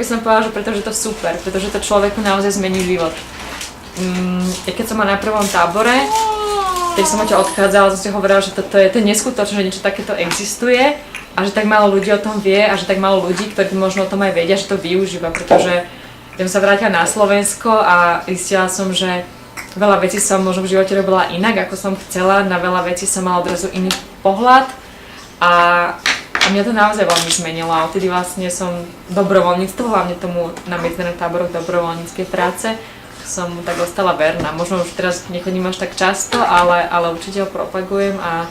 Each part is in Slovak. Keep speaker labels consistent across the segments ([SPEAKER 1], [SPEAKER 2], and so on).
[SPEAKER 1] by som povedala, že pretože to je super, pretože to človeku naozaj zmení život. Ja keď som na prvom tábore, keď som odtiaľ odchádzala, som si hovorila, že to je neskutočné, že niečo takéto existuje a že tak málo ľudí o tom vie a že tak málo ľudí, ktorí možno o tom aj vedia, že to využíva, pretože ja som sa vrátila na Slovensko a zistila som, že veľa vecí som možno v živote robila inak, ako som chcela, na veľa vecí som mala odrazu iný pohľad a mňa to naozaj veľmi zmenilo a odtedy vlastne som dobrovoľníctvo, hlavne tomu na medzinárodných táboroch dobrovoľníckej práce, som mu tak ostala verná. Možno už teraz nechodím až tak často, ale určite ho propagujem a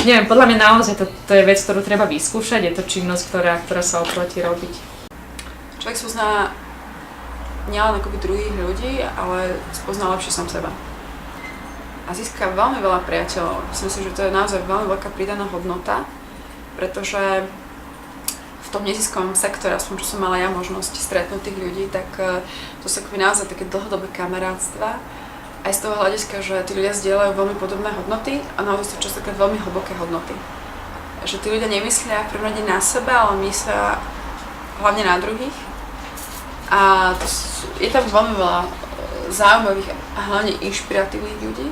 [SPEAKER 1] neviem, podľa mňa naozaj to je vec, ktorú treba vyskúšať, je to činnosť, ktorá sa oplatí robiť.
[SPEAKER 2] Človek spozná nielen akoby druhých ľudí, ale spozná lepšie sám seba. A získa veľmi veľa priateľov. Myslím si, že to je naozaj veľmi veľká pridaná hodnota, pretože v tom neziskovom sektore, aspoň čo som mala ja možnosť stretnúť tých ľudí, tak to sú akoby naozaj také dlhodobé kamarátstva. Aj z toho hľadiska, že tí ľudia zdieľajú veľmi podobné hodnoty a naozaj sú častokrát veľmi hlboké hodnoty. Že tí ľudia nemyslia v prvom rade na seba, ale myslia hlavne na druhých. A je tam veľmi veľa zaujímavých a hlavne inšpiratívnych ľudí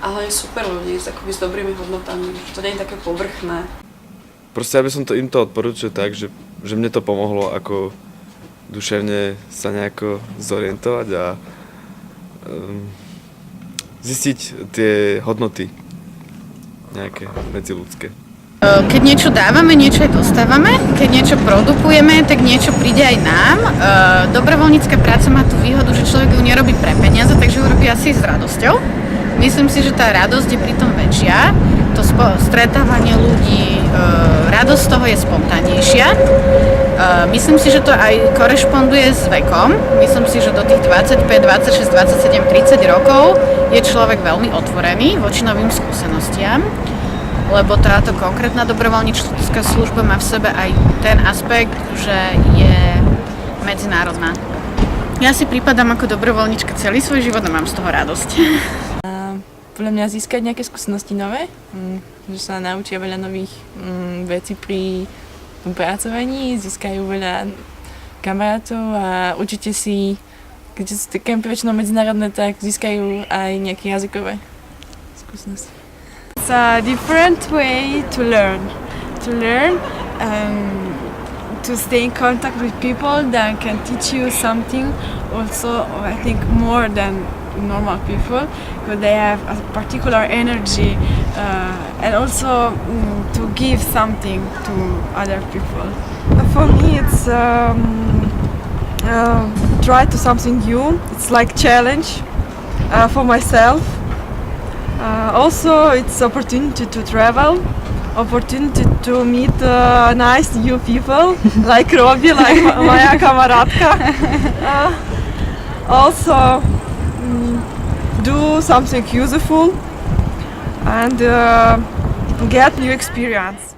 [SPEAKER 2] a hlavne super ľudí s dobrými hodnotami, že to nie je také povrchné.
[SPEAKER 3] Proste ja by som im to odporúčil tak, že mne to pomohlo ako duševne sa nejako zorientovať a zistiť tie hodnoty nejaké medziľudské.
[SPEAKER 4] Keď niečo dávame, niečo aj dostávame. Keď niečo produkujeme, tak niečo príde aj nám. Dobrovoľnícka práca má tú výhodu, že človek ju nerobí pre peniaze, takže ju robí asi s radosťou. Myslím si, že tá radosť je pritom väčšia. To stretávanie ľudí, radosť z toho je spontánnejšia. Myslím si, že to aj korešponduje s vekom. Myslím si, že do tých 25, 26, 27, 30 rokov je človek veľmi otvorený voči novým skúsenostiam, lebo táto konkrétna dobrovoľnícka služba má v sebe aj ten aspekt, že je medzinárodná. Ja si pripadám ako dobrovoľníčka celý svoj život a mám z toho radosť.
[SPEAKER 5] Podľa mňa získať nejaké skúsenosti nové, že sa naučia veľa nových vecí pri pracovaní, získajú veľa kamarátov a určite si, keďže sú také väčšinou medzinárodné, tak získajú aj nejaké jazykové skúsenosti.
[SPEAKER 6] It's a different way to learn, to stay in contact with people that can teach you something also, I think, more than normal people, because they have a particular energy and also to give something to other people.
[SPEAKER 7] For me it's try to something new. It's like challenge for myself. Also it's opportunity to travel, opportunity to meet nice new people like Robbie, like moja kamarátka. Also do something useful and get new experience.